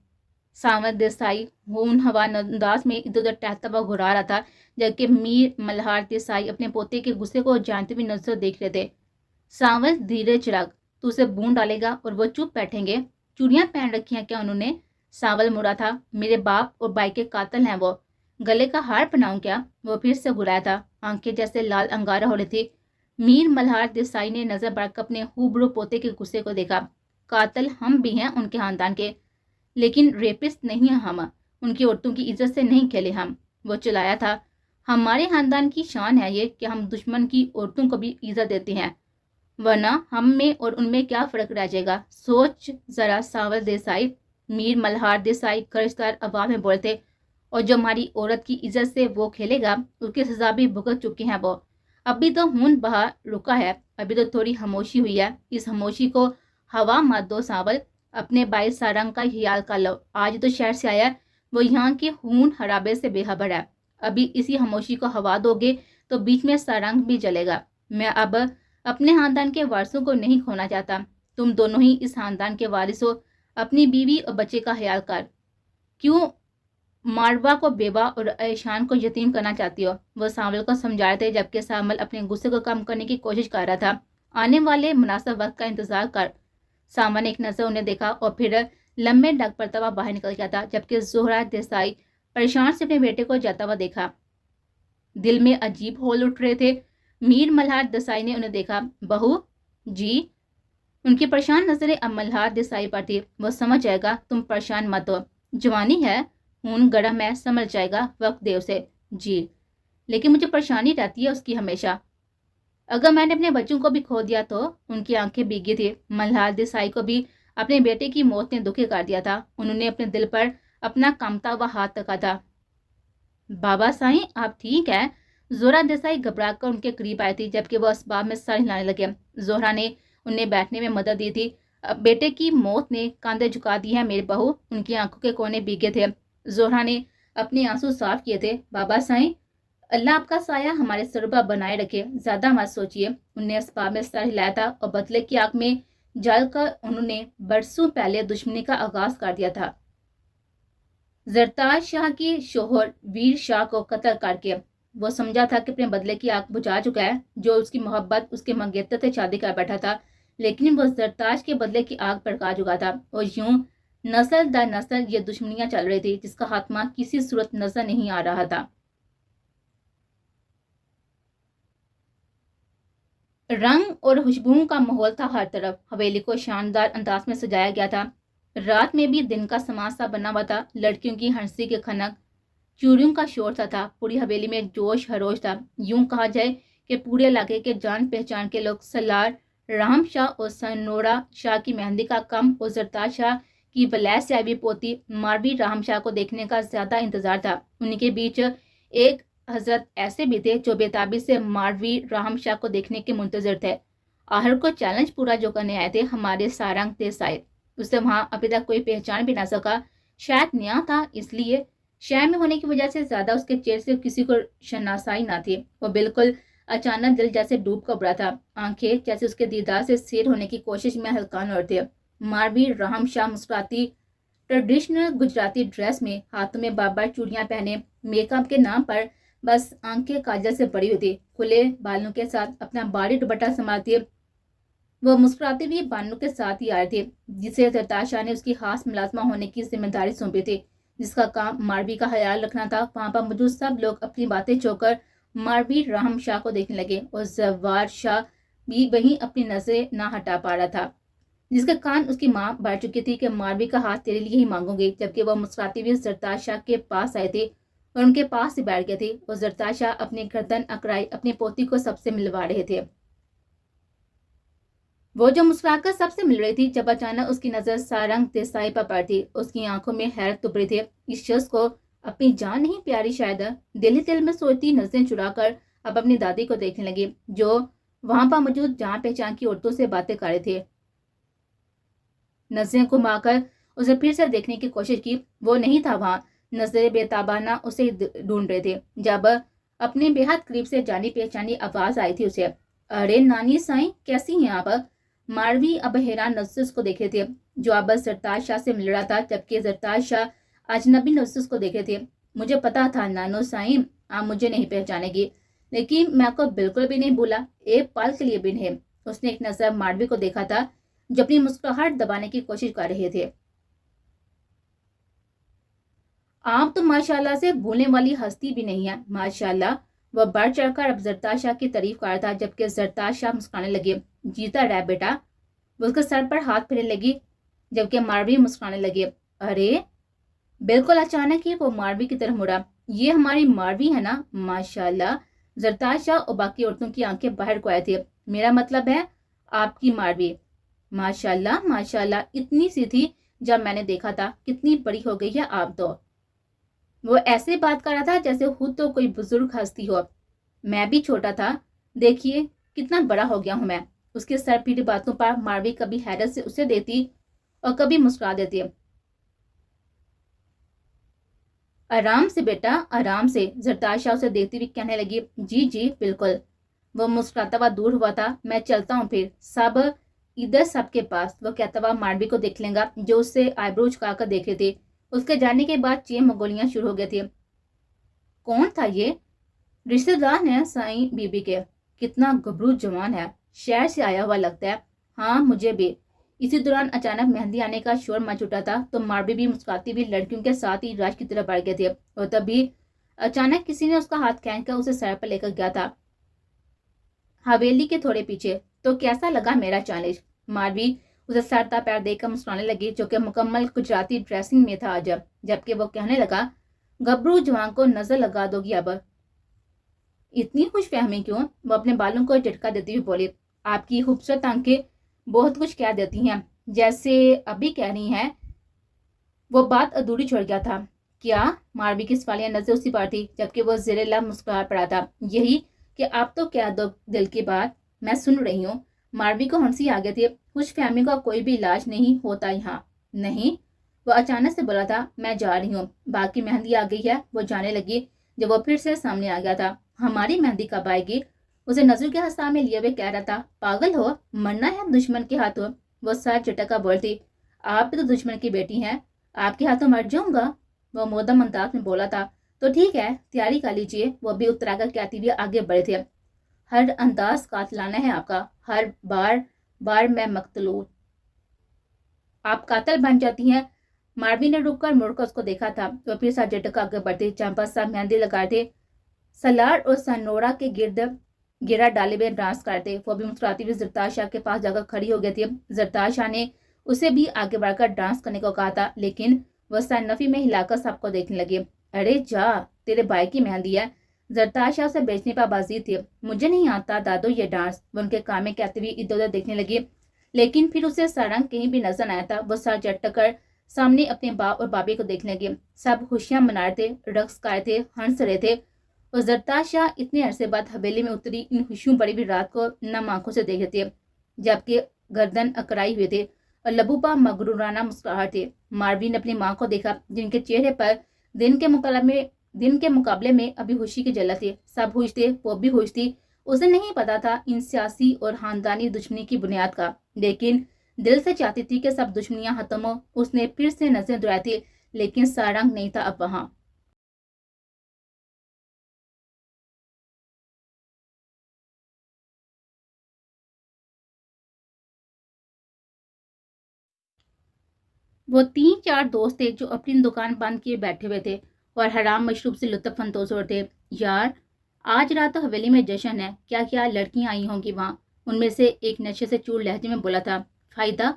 सावंत देसाई होन हवा अंदाज में इधर उधर टहलता हुआ घुरा रहा था, जबकि मीर मल्हार देसाई अपने पोते के गुस्से को जानते हुए नजर देख रहे थे। सावंत धीरे चिराग, तू उसे बूंद डालेगा और वो चुप बैठेंगे? चूड़ियां पहन रखी हैं क्या उन्होंने? सावल मुड़ा था, मेरे बाप और भाई के कातिल हैं वो। गले का हार पहनाऊं क्या? वो फिर से घुराया था। आंखें जैसे लाल अंगारा हो रही थी। मीर मल्हार देसाई ने नजर बढ़कर अपने हुबरू पोते के गुस्से को देखा। कातिल हम भी हैं उनके खानदान के, लेकिन रेपिस्ट नहीं है हम। उनकी औरतों की इज्जत से नहीं खेले हम। वो चिल्लाया था, हमारे खानदान की शान है ये कि हम दुश्मन की औरतों को भी इज्जत देते हैं, वरना हम में और उनमें क्या फर्क रह जाएगा? सोच जरा सावल देसाई। मीर मल्हार देसाई खर्चदार आवाज में बोलते, और जो हमारी औरत की इज्जत से वो खेलेगा उसकी सजा भी भुगत चुके हैं वो। अभी तो खून बहा रुका है, अभी तो थोड़ी खामोशी हुई है। इस खामोशी को हवा मत दो सावल। अपने भाई सारंग का ख्याल कर लो, आज तो शहर से आया, वो यहाँ के खून हराबे से बेखबर है। अभी इसी खामोशी को हवा दोगे तो बीच में सारंग भी जलेगा। मैं अब अपने खानदान के वारिसों को नहीं खोना चाहता। तुम दोनों ही इस खानदान के वारिस हो। अपनी बीवी और बच्चे का ख्याल कर। क्यों मारवा को बेवा और ऐशान को यतीम करना चाहती हो? वो सावल को समझा रहे थे, जबकि सावल अपने गुस्से को कम करने की कोशिश कर रहा था। आने वाले मुनासिब वक्त का इंतजार कर। सावल ने एक नजर उन्हें देखा और फिर लम्बे डग पड़ता हुआ बाहर निकल गया था, जबकि जोहरा देसाई परेशान से अपने बेटे को जाता हुआ देखा। दिल में अजीब होल उठ रहे थे। मीर मल्हार देसाई ने उन्हें देखा। बहू जी। उनकी परेशान नजरें अब मल्हार देसाई पर थी। वो समझ जाएगा, तुम परेशान मत हो, जवानी है, खून गर्म है, समझ जाएगा, वक्त दे उसे। जी, लेकिन मुझे परेशानी रहती है उसकी हमेशा। अगर मैंने अपने बच्चों को भी खो दिया तो? उनकी आंखें भीगी थी। मल्हार देसाई को भी अपने बेटे की मौत ने दुखी कर दिया था। उन्होंने अपने दिल पर अपना कांपता हुआ हाथ रखा था। बाबा साईं, आप ठीक है? जोहरा देसाई घबरा कर उनके करीब आई थी, जबकि वो असबाब में सर हिलाने लगे। जोहरा ने उन्हें बैठने में मदद दी थी। बेटे की मौत ने कांधे झुका दी है मेरे बहू। उनकी आंखों के कोने भीगे थे। जोहरा ने अपने आंसू साफ किए थे। बाबा साईं, अल्लाह आपका साया हमारे सर पर बनाए रखे, ज्यादा मत सोचिए। उन्हें असबाब में सर हिलाया था और बदले की आंख में जल कर उन्होंने बरसों पहले दुश्मनी का आगाज कर दिया था। जरताज शाह की शोहर वीर शाह को कत्ल करके वो समझा था कि अपने बदले की आग बुझा चुका है। जो उसकी मोहब्बत उसके मंगेतर से शादी कर बैठा था, लेकिन वो जरताज के बदले की आग भड़का चुका था और यूं नस्ल दर नस्ल ये दुश्मनियां चल रही थी, जिसका खात्मा किसी सूरत नजर नहीं आ रहा था। रंग और खुशबुओं का माहौल था हर तरफ। हवेली को शानदार अंदाज में सजाया गया था। रात में भी दिन का समाज सा बना हुआ था। लड़कियों की हंसी के खनक, चूड़ियों का शोर सा था। पूरी हवेली में जोश हरोश था। यूं कहा जाए कि पूरे इलाके के जान पहचान के लोग सलार राम शाह और सनोरा शाह की मेहंदी का कम और जरताज शाह कि वलैद से आई हुई पोती मारवी राहम शाह को देखने का ज्यादा इंतजार था। उन्हीं के बीच एक हजरत ऐसे भी थे जो बेताबी से मारवी राहम शाह को देखने के मुंतजर थे। आहर को चैलेंज पूरा जो करने आए थे हमारे सारंग देसाई, उसे वहां अभी तक कोई पहचान भी ना सका। शायद नया था, इसलिए शहर में होने की वजह से ज्यादा उसके चेहरे से किसी को शनासाई ना थी। वो बिल्कुल अचानक दिल जैसे डूब कर उभरा था। आंखें जैसे उसके दीदार से सैर होने की कोशिश में हलकान और थे। मारवी राहम शाह मुस्कुराती ट्रेडिशनल गुजराती ड्रेस में, हाथों में बार बार चूड़ियां पहने, मेकअप के नाम पर बस आंखें काजल से भरी हुई थी। खुले बालों के साथ अपना बारी दुपट्टा संभालती वो मुस्कुराते हुए बानू के साथ ही आए थे, जिसे जरताशा ने उसकी खास मुलाजमा होने की जिम्मेदारी सौंपी थी, जिसका काम मारवी का ख्याल रखना था। वहां पर मौजूद सब लोग अपनी बातें छोड़कर मारवी राहम शाह को देखने लगे और जवार शाह भी वहीं अपनी नजरें ना हटा पा रहा था, जिसके कान उसकी माँ बढ़ चुकी थी कि मारवी का हाथ तेरे लिए ही मांगूंगी। जबकि वह मुस्कुराती हुई जरताशा के पास आए थे और उनके पास ही बैठ गए थे और जरताशा अपनी गर्दन अकड़ाई अपनी पोती को सबसे मिलवा रहे थे। वो जो मुस्कुराकर सबसे मिल रही थी, जब अचानक उसकी नजर सारंग देसाई पर पड़ी। उसकी आंखों में हैरत उभरी थी। इस शख्स को अपनी जान नहीं प्यारी, शायद दिल ही दिल में सोचती नजरें चुराकर अब अपनी दादी को देखने लगी, जो वहां पर मौजूद जान पहचान की औरतों से बातें कर रहे थे। नजरें घुमाकर उसे फिर से देखने की कोशिश की, वो नहीं था वहां। नजरें बेताबाना उसे ढूंढ रहे थे। जब अपने बेहद करीब से जानी पहचानी आवाज आई थी उसे, अरे नानी साईं, कैसी हैं आप? मारवी अब हैरान नजर उसको देख रहे थे, जो अब जरताज शाह से मिल रहा था, जबकि जरताज शाह अजनबी नजर उसको देख रहे थे। मुझे पता था नानो साईं, आप मुझे नहीं पहचानेगी, लेकिन मैं आपको बिल्कुल भी नहीं भूला, एक पल के लिए भी नहीं। उसने एक नजर मारवी को देखा था, जो अपनी मुस्कुराहट दबाने की कोशिश कर रहे थे। आप तो माशाल्लाह से भूलने वाली हस्ती भी नहीं है, माशाल्लाह। वह बढ़ चढ़कर अब जरताज शाह की तारीफ कर रहा था, जबकि जरताज शाह मुस्कुराने लगे। जीता रह बेटा। वो उसके सर पर हाथ फेरने लगी, जबकि मारवी मुस्कुराने लगे। अरे, बिल्कुल अचानक ही वो मारवी की तरफ मुड़ा। ये हमारी मारवी है ना, माशाल्लाह। जरताज शाह और बाकी औरतों की आंखें बाहर को आए थे। मेरा मतलब है आपकी मारवी। माशाल्लाह माशाल्लाह, इतनी सी थी जब मैंने देखा था, कितनी बड़ी हो गई है आप तो। वो ऐसे बात कर रहा था जैसे खुद तो कोई बुजुर्ग हस्ती हो। मैं भी छोटा था, देखिए कितना बड़ा हो गया हूं मैं। उसके सर पीटी बातों पर मारवी कभी हैरत से उसे देती और कभी मुस्कुरा देती। आराम से बेटा, आराम से। जरताज शाह उसे देखती हुई कहने लगी, जी जी बिल्कुल। वो मुस्कुराता हुआ दूर हुआ था। मैं चलता हूँ फिर, सब इधर सबके पास। वो कहता हुआ मारवी को देख लेगा, जो उससे आईब्रो झुकाकर देख रहे थे। उसके जाने के बाद चेम गोलियां शुरू हो गई थी। कौन था ये? रिश्तेदार है साईं बीबी के। कितना गबरू जवान है, शहर से आया हुआ लगता है। हाँ मुझे भी। इसी दौरान अचानक मेहंदी आने का शोर मच उठा था, तो मारवी भी मुस्कुराती हुई लड़कियों के साथ ही राज की तरफ बढ़ गए थे। और तभी अचानक किसी ने उसका हाथ खींचकर उसे सर पर लेकर गया था, हवेली के थोड़े पीछे। तो कैसा लगा मेरा चैलेंज? मारवी उसे सरता पैर देकर मुस्कुराने लगी, जो कि मुकम्मल गुजराती ड्रेसिंग में था आज। जबकि वो कहने लगा, गबरू जवान को नजर लगा दोगी अब? इतनी खुशफहमी क्यों? वो अपने बालों को झटका देती हुई बोली, आपकी खूबसूरत आंखें बहुत कुछ कह देती हैं, जैसे अभी कह रही हैं। वो बात अधूरी छोड़ गया था। क्या? मारवी की सवालिया नजर उसी पर थी, जबकि वो ज़ेरे मुस्कुरा पड़ा था। यही कि आप तो कह दो दिल की बात, मैं सुन रही हूँ। मारवी को हंसी आ गई थी। खुशफहमी का कोई भी इलाज नहीं होता यहाँ। नहीं, वो अचानक से बोला था, मैं जा रही हूँ, बाकी मेहंदी आ गई है। वो जाने लगी जब वो फिर से सामने आ गया था। हमारी मेहंदी कब आएगी? उसे नजर के हंसा में लिए हुए कह रहा था, पागल हो, मरना है दुश्मन के हाथों। वो सर झटका बोलती, आप भी तो दुश्मन की बेटी हैं, आपके हाथों मर जाऊंगा। वो मोदम अंदाज में बोला था। तो ठीक है, तैयारी कर लीजिए। वो भी उतराकर कहती हुई आगे बढ़े थे। हर अंदाज कातिलाना है आपका, हर बार बार मैं मकतलूर। आप कातिल बन जाती हैं। मारवी ने रुककर मुड़कर उसको देखा था, तो फिर साथ झटका आगे बढ़ते। चंपा साहब मेहंदी लगाए थे, सलार और सनोरा के गिर्द गिरा डाले हुए डांस करते। वो भी मुस्कुराती हुई जरताज शाह के पास जाकर खड़ी हो गई थी। जरताज शाह ने उसे भी आगे बढ़कर डांस करने को कहा था, लेकिन वह सर नफी में हिलाकर सबको देखने लगे। अरे जा, तेरे भाई की मेहंदी है। जरताज शाह से बेचने पर बाजी थी। मुझे नहीं आता दादो ये डांस। वो उनके काम में कहते हुए इधर उधर देखने लगी, लेकिन फिर उसे सारंग कहीं भी नजर आया था। वो सर झटक कर सामने अपने बाप और बाबी को देख लगे। सब खुशियां मना रहे थे, रक्स गा रहे थे, हंस रहे थे। और जरदार शाह इतने अरसे बाद हवेली में उतरी इन खुशियों बड़ी भी रात को नम आंखों से देख रहे थे, जबकि गर्दन अकड़ाई हुए थे और लबूबा मगरूराना मुस्कुराहट थे। मारवी ने अपनी माँ को देखा, जिनके चेहरे पर दिन के मुकाबले में अभी खुशी की झलक थी। सब खुश थे, वो भी खुश थी। उसे नहीं पता था इन सियासी और खानदानी दुश्मनी की बुनियाद का, लेकिन दिल से चाहती थी कि सब दुश्मनियां खत्म हो। उसने फिर से नजरें दुराई थी, लेकिन सारंग नहीं था अब वहां। वो 3-4 दोस्त थे जो अपनी दुकान बंद किए बैठे हुए थे और हराम मशरूब से लुत्फ अंदोज हो रहे थे। यार, आज रात तो हवेली में जश्न है, क्या क्या लड़कियां आई होंगी वहां। उनमें से एक नशे से चूर लहजे में बोला था। फायदा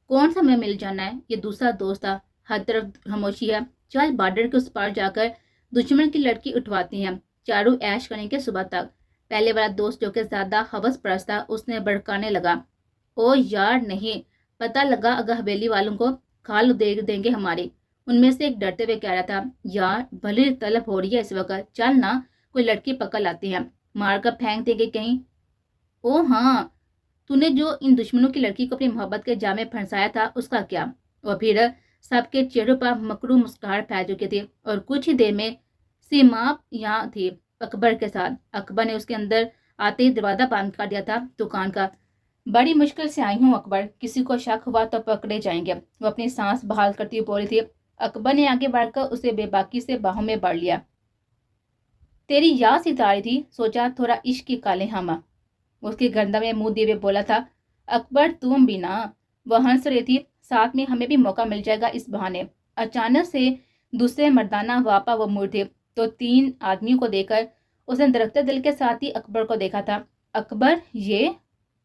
कौन सा हमें मिल जाना है, ये दूसरा दोस्त था। हर तरफ खामोशी है, चल बॉर्डर के उस पार जाकर दुश्मन की लड़की उठवाती हैं, चारों ऐश करेंगे सुबह तक। पहले वाला दोस्त जो कि ज्यादा हवस परस्त था, उसने भड़काने लगा। ओ यार नहीं, पता लगा अगर हवेली वालों को खाल दे देंगे हमारी। उनमें से एक डरते हुए कह रहा था, यार भले तलब हो रही है इस वक्त, चल ना कोई लड़की पकड़ लाती है, मार कर फेंक देंगे कहीं। ओ हाँ, तूने जो इन दुश्मनों की लड़की को अपनी मोहब्बत के जाम में फंसाया था उसका क्या। और फिर सबके चेहरों पर मकरू मुस्कुराहट फैल चुके थे और कुछ ही देर में सीमाप यहाँ थी अकबर के साथ। अकबर ने उसके अंदर आते ही दरवाजा बंद कर दिया था दुकान का। बड़ी मुश्किल से आई हूँ अकबर, किसी को शक हुआ तो पकड़े जाएंगे, वो अपनी सांस बहाल करती हुई बोली थी। अकबर ने आगे बढ़कर उसे बेबाकी से बाहों में भर लिया। तेरी याद सितारी थी, सोचा थोड़ा इश्क की काले हम। उसकी गर्दन में मुंह दिए हुए बोला था। अकबर तुम भी ना, वह हंस रही थी, साथ में हमें भी मौका मिल जाएगा इस बहाने। अचानक से दूसरे मर्दाना वापा वो मुड़ थे तो 3 आदमियों को देखकर उसने दरकते दिल के साथ ही अकबर को देखा था। अकबर, ये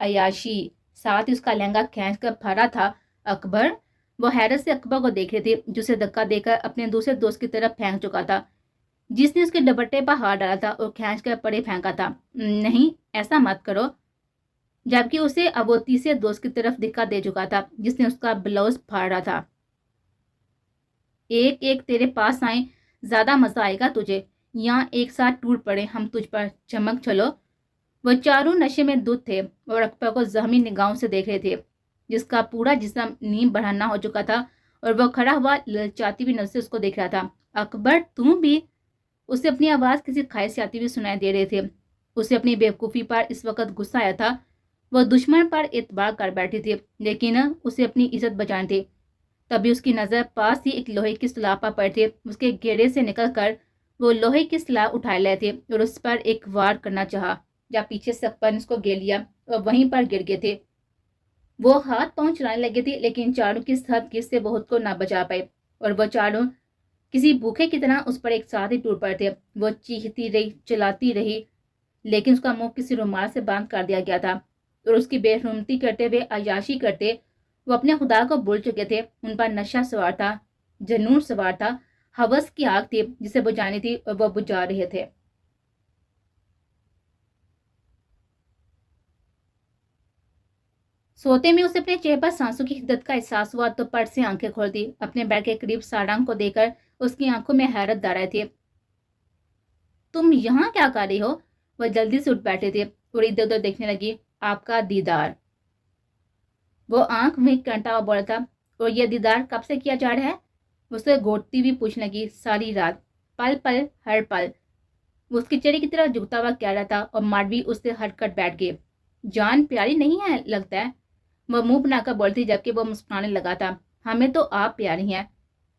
अयाशी, साथ ही उसका लहंगा खींच कर भरा था। अकबर, वो हैरत से अकबर को देख रहे थे, जिसे धक्का देकर अपने दूसरे दोस्त की तरफ फेंक चुका था, जिसने उसके दुपट्टे पर हाथ डाला था और खींच कर परे फेंका था। नहीं, ऐसा मत करो। जबकि उसे अब वो तीसरे दोस्त की तरफ धक्का दे चुका था, जिसने उसका ब्लाउज फाड़ रहा था। एक एक तेरे पास आए, ज्यादा मजा आएगा तुझे। यहाँ एक साथ टूट पड़े हम तुझ पर, चमक चलो। वो चारों नशे में धुत थे और अकबर को जहमी निगाहों से देख रहे थे, जिसका पूरा जिस्म नींद बढ़ाना हो चुका था और वह खड़ा हुआ ललचाती हुई नजर से उसको देख रहा था। अकबर तुम भी। उसे अपनी आवाज किसी खाई से आती हुई सुनाई दे रहे थे। उसे अपनी बेवकूफ़ी पर इस वक्त गुस्सा आया था। वह दुश्मन पर एतबार कर बैठी थी, लेकिन उसे अपनी इज्जत बचानी थी। तभी उसकी नज़र पास ही एक लोहे की स्लाब पर पड़ी थी। उसके घेरे से निकलकर वो लोहे की स्लाब उठा ले थे और उस पर एक वार करना चाहा, जब पीछे से अकबर ने उसको घेर लिया और वहीं पर गिर गए थे। वो हाथ पांव चलाने लगे थे, लेकिन चारों की हथकंडे से बहुत को ना बचा पाए और वह चारों किसी भूखे की तरह उस पर एक साथ ही टूट पड़े थे। वो चीखती रही, चलाती रही, लेकिन उसका मुंह किसी रुमाल से बांध कर दिया गया था और उसकी बेरहमती करते हुए अयाशी करते वो अपने खुदा को भूल चुके थे। उन पर नशा सवार था, जनून सवार था, हवस की आग थी जिसे बुझानी थी और वह बुझा रहे थे। सोते में उसे अपने चेहरे पर सांसों की हिद्दत का एहसास हुआ तो पट से आंखें खोल दी। अपने बेड के करीब सारंग को देखकर उसकी आंखों में हैरत दर रहे थे। तुम यहाँ क्या कर रही हो। वह जल्दी से उठ बैठे थे और इधर उधर देखने लगी। आपका दीदार, वो आंख में करता हुआ बोला था। और यह दीदार कब से किया जा रहा है। उसे घोटती हुई पूछने लगी। सारी रात, पल पल, हर पल। उसके चेहरे की तरफ झुकता हुआ कह रहा था और माडवी उससे हटकर बैठ गए। जान प्यारी नहीं है लगता है, वह मुंह बनाकर बोलती, जबकि वह मुस्कुराने लगा था। हमें तो आप प्यारी हैं,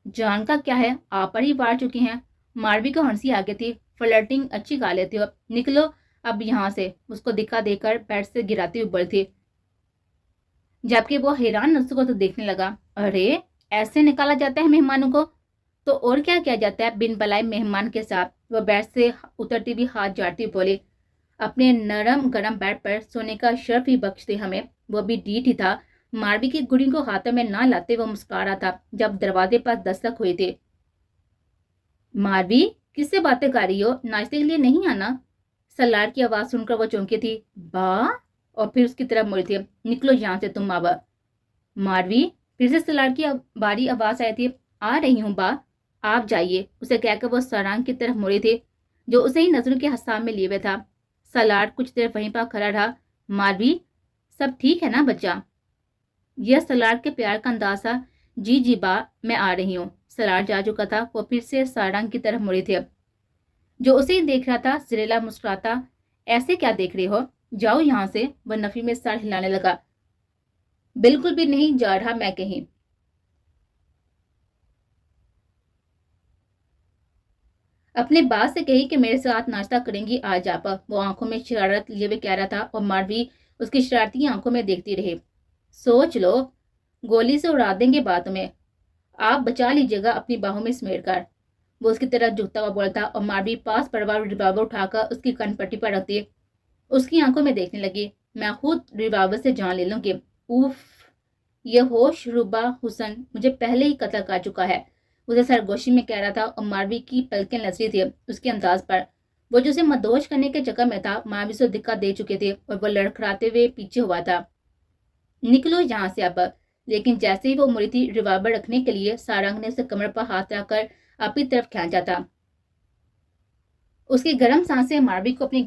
जान का क्या है, आप पर ही वार चुकी हैं। मारवी को हंसी आ गई थी। फ्लर्टिंग अच्छी गा लेते हो, निकलो अब यहाँ से, उसको दिखा देकर बेड से गिराती हुई बोली थी, जबकि वो हैरान नफ्स को तो देखने लगा। अरे, ऐसे निकाला जाता है मेहमानों को, तो और क्या किया जाता है बिन बलाए मेहमान के साथ। वह बेड से उतरती हुई हाथ जाती हुई बोली, अपने नरम गरम बेड पर सोने का शर्फ ही बख्शते हमें, वो भी डीठ ही था। मारवी की गुड़ी को हाथों में ना लाते वो मुस्कुरा रहा था जब दरवाजे पर दस्तक हुए थे। मारवी, किससे बातें कर रही हो, नाश्ते के लिए नहीं आना। सलार की आवाज सुनकर वो चौंकी थी। बा, और फिर उसकी तरफ मुड़ी थी। निकलो यहाँ से तुम अब। मारवी, پھر سے سلاڈ کی باری آواز آئی تھی، آ رہی ہوں با، آپ جائیے، اسے کہہ کر وہ سارنگ کی طرف مڑی تھی جو اسے ہی نظروں کے حساب میں لیے ہوئے تھا۔ سلاڈ کچھ دیر وہیں پر کھڑا رہا۔ ماروی، سب ٹھیک ہے نا بچہ؟ یہ سلاڈ کے پیار کا انداز تھا۔ جی جی با، میں آ رہی ہوں۔ سلاڈ جا چکا تھا۔ وہ پھر سے سارنگ کی طرف مڑی تھی جو اسے ہی دیکھ رہا تھا۔ زریلا مسکراتا، ایسے کیا دیکھ رہے ہو، جاؤ یہاں سے۔ وہ نفی میں سر ہلانے لگا۔ بالکل بھی نہیں جا رہا میں کہیں۔ اپنے باپ سے کہی کہ میرے ساتھ ناشتہ کریں گی آج آپ۔ وہ آنکھوں میں شرارت لیے ہوئے کہہ رہا تھا اور ماروی اس کی شرارتی آنکھوں میں دیکھتی رہی۔ سوچ لو، گولی سے اڑا دیں گے بات میں، آپ بچا لیجیے گا اپنی باہوں میں سمیٹ کر۔ وہ اس کی طرف جھکتا ہوا بولتا اور ماروی پاس پڑوا ریوالور اٹھا کر اس کی کن پٹی پر رکھتی اس کی آنکھوں میں دیکھنے لگی۔ میں خود ریوالور سے جان لے لوں گی۔ اوف، یہ ہوش روبا حسن مجھے پہلے ہی قتل کر چکا ہے، اسے سرگوشی میں کہہ رہا تھا اور ماروی کی پلکیں لرزی تھی اس کے انداز پر۔ وہ جو اسے مدوش کرنے کے چکر میں تھا، ماروی سے دھکا دے چکے تھے اور وہ لڑکھڑاتے ہوئے پیچھے ہوا تھا۔ نکلو یہاں سے اب۔ لیکن جیسے ہی وہ مڑی تھی ریوالور رکھنے کے لیے، سارنگ نے اسے کمر پر ہاتھ رکھ کر اپنی طرف کھینچا تھا۔ اس کی گرم سانسیں ماروی کو اپنی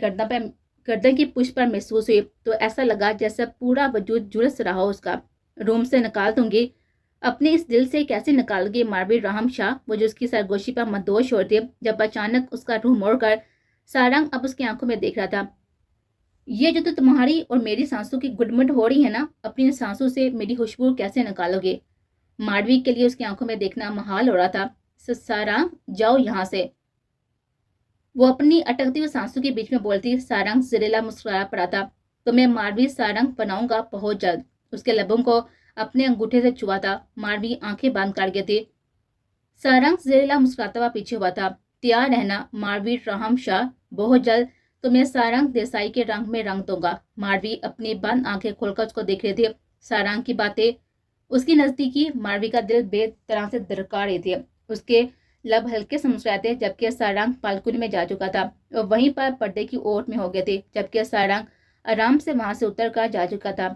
گردن کی پشت پر محسوس ہوئی تو ایسا لگا جیسے پورا وجود جھلس رہا ہو اس کا۔ روم سے نکال دوں گی، اپنے اس دل سے کیسے نکال گی ماروی رحم شاہ، وہ جو اس کی سرگوشی پر مدوش ہو تھے، جب اچانک اس کا روح موڑ کر سارنگ اب اس کی آنکھوں میں دیکھ رہا تھا۔ یہ جو تمہاری اور میری سانسوں کی گڈمٹ ہو رہی ہے نا، اپنی سانسوں سے میری خوشبو کیسے نکالو گے؟ ماروی کے لیے اس کی آنکھوں میں دیکھنا محال ہو رہا تھا۔ سارنگ، جاؤ یہاں سے، وہ اپنی اٹکتی ہوئی سانسوں کے بیچ میں بولتی۔ سارنگ زریلا مسکرایا پڑا تھا۔ تو میں ماروی سارنگ بناؤں گا بہت جلد۔ اس کے لبوں کو اپنے انگوٹھے سے چھوا تھا۔ ماروی آنکھیں بند کر گئی تھی۔ سارنگ زریلا مسکراتا ہوا پیچھے ہوا تھا۔ تیار رہنا ماروی رحم شاہ، بہت جلد تمہیں سارنگ دیسائی کے رنگ میں رنگ دوں گا۔ ماروی اپنی بند آنکھیں کھول کر اس کو دیکھ رہی تھی۔ سارنگ کی باتیں اس کی نزدیکی ماروی کا دل بے طرح سے دھڑکا رہی تھی۔ اس کے لب ہلکے سے مسکرائے تھے جبکہ سارنگ بالکنی میں جا چکا تھا اور وہیں پر پردے کی اوٹ میں ہو گئے تھے جبکہ سارنگ آرام سے وہاں سے اتر کر جا چکا تھا۔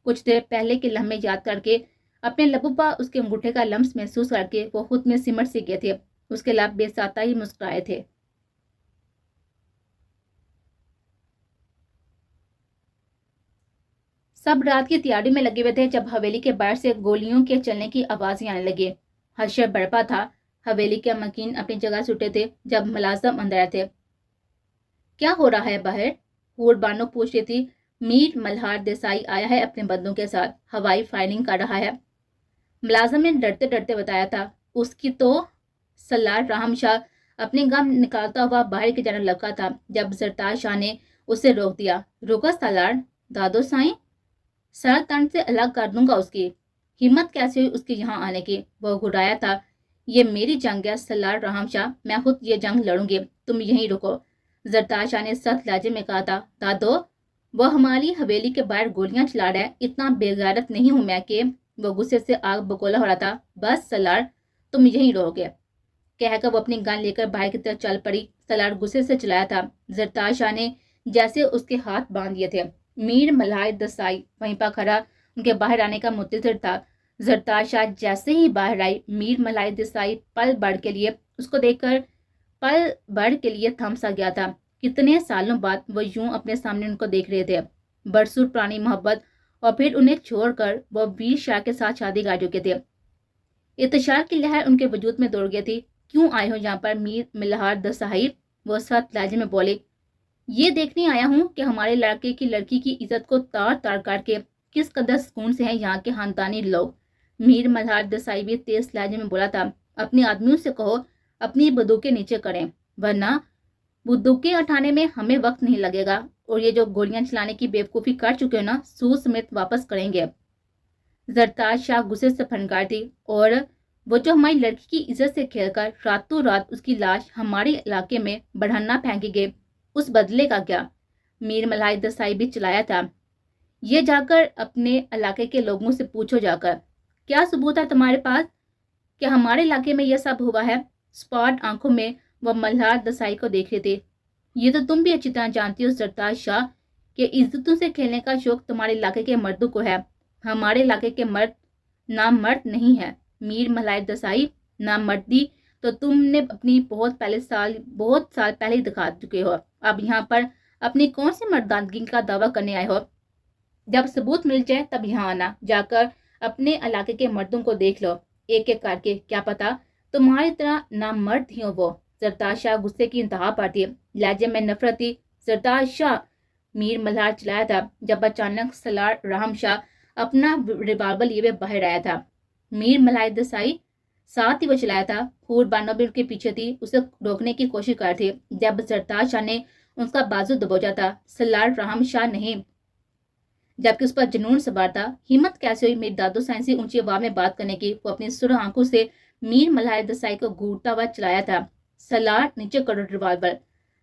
کچھ دیر پہلے کے لمحے یاد کر کے، اپنے لبوں پر اس کے انگوٹھے کا لمس محسوس کر کے وہ خود میں سمٹ سے گئے تھے۔ اس کے لب بے ساتا ہی مسکرائے تھے۔ سب رات کی تیاری میں لگے ہوئے تھے جب حویلی کے باہر سے گولیوں کے چلنے کی آوازیں آنے لگی۔ حشر برپا تھا۔ حویلی کے امکین اپنی جگہ سے اٹھے تھے جب ملازم اندر آئے تھے۔ کیا ہو رہا ہے باہر؟ ہور بانو پوچھ رہی تھی۔ میر ملہار دیسائی آیا ہے اپنے بندوں کے ساتھ، ہوائی فائرنگ کر رہا ہے، ملازم نے ڈرتے ڈرتے بتایا تھا۔ اس کی تو سلار رحم شاہ اپنی گم نکالتا ہوا باہر کی جانب لگا تھا جب زرتاج شاہ نے اسے روک دیا۔ روکا سالار، دادو سائیں، سر تن سے الگ کر دوں گا اس کی۔ ہمت کیسے ہوئی اس کی یہاں آنے کی؟ وہ گھرایا تھا۔ یہ میری جنگ ہے سالار رحم شاہ، میں خود یہ جنگ لڑوں گی، تم یہیں رکو۔ زرتاج شاہ نے سخت لہجے میں کہا تھا۔ دادو، وہ ہماری حویلی کے باہر گولیاں چلا رہا ہے، اتنا بے غیرت نہیں ہوں میں کہ… وہ غصے سے آگ بگولا ہو رہا تھا۔ بس سالار، تم یہیں رہو گے، کہہ کر وہ اپنی گن لے کر باہر کی طرف چل پڑی۔ سالار غصے سے چلایا تھا۔ زرتاج شاہ نے جیسے اس کے ہاتھ باندھ دیے تھے۔ میر ملہار دیسائی وہیں پر کھڑا ان کے باہر آنے کا منتظر تھا۔ زرتاج شاہ جیسے ہی باہر آئی، میر ملہار دیسائی پل بڑھ کے لیے اس کو دیکھ کر تھم سا گیا تھا۔ کتنے سالوں بعد وہ یوں اپنے سامنے ان کو دیکھ رہے تھے، برسوں پرانی محبت، اور پھر انہیں چھوڑ کر وہ ویر شاہ کے ساتھ شادی کر چکے تھے۔ ارتشار کی لہر ان کے وجود میں دوڑ گئی تھی۔ کیوں آئے ہو یہاں پر میر ملہار دیسائی؟ وہ سخت لہجے میں بولے۔ یہ دیکھنے آیا ہوں کہ ہمارے لڑکے کی لڑکی کی عزت کو تار تار کر کے کس قدر سکون سے ہیں یہاں کے خاندانی لوگ۔ میر ملہار دیسائی بھی تیز لہجے میں بولا تھا۔ اپنے آدمیوں سے کہو اپنی بندوقیں نیچے کریں، ورنہ بندوقیں اٹھانے میں ہمیں وقت نہیں لگے گا، اور یہ جو گولیاں چلانے کی بیوقوفی کر چکے ہو نا، سود سمیت واپس کریں گے۔ زرتاج شاہ غصے سے پھنکار تھی۔ اور وہ جو ہماری لڑکی کی عزت سے کھیل کر راتوں رات اس کی لاش ہمارے علاقے میں بڑھنا پھینکے گے، اس بدلے کا کیا؟ میر ملہار دیسائی بھی چلایا تھا۔ یہ جا کر اپنے علاقے کے لوگوں سے پوچھو جا کر، کیا ثبوت ہے تمہارے پاس کہ ہمارے علاقے میں یہ سب ہوا ہے؟ سپاٹ آنکھوں میں وہ ملہار دیسائی کو دیکھ رہے تھے۔ یہ تو تم بھی اچھی طرح جانتی ہو زرتاج شاہ کہ عزتوں سے کھیلنے کا شوق تمہارے علاقے کے مردوں کو ہے۔ ہمارے علاقے کے مرد नाम मर्द नहीं है। मीर मल्हार देसाई, नाम मर्दी तो तुमने अपनी बहुत साल पहले ही दिखा चुके हो। अब यहाँ पर अपनी कौन सी मर्दानगी का दावा करने आए हो? जब सबूत मिल जाए तब यहाँ आना, जाकर अपने इलाके के मर्दों को देख लो एक एक करके, क्या पता तुम्हारी तरह नाम मर्द ही हो वो। सरताज शाह गुस्से की इंतहा पर थी, लहजे में नफरत थी। सरताज शाह, मीर मल्हार चलाया था जब अचानक सलार राम शाह अपना रिवाल्वर लिए बाहर आया था। मीर मल्हार देसाई, साथ ही वो चलाया था। हूर बानो भी उसके पीछे थी, उसे रोकने की कोशिश कर रही थी जब सरताज शाह ने उसका बाजू दबोचा था। सलार राम शाह नहीं, जबकि उस पर जुनून सवार था। हिम्मत कैसे हुई मेरी दादो साईं से ऊंची आवाज में बात करने की? वो अपनी सुर आंखों से मीर मल्हार देसाई को घूरता हुआ चलाया था। सलार नीचे करो रिवाल्वर।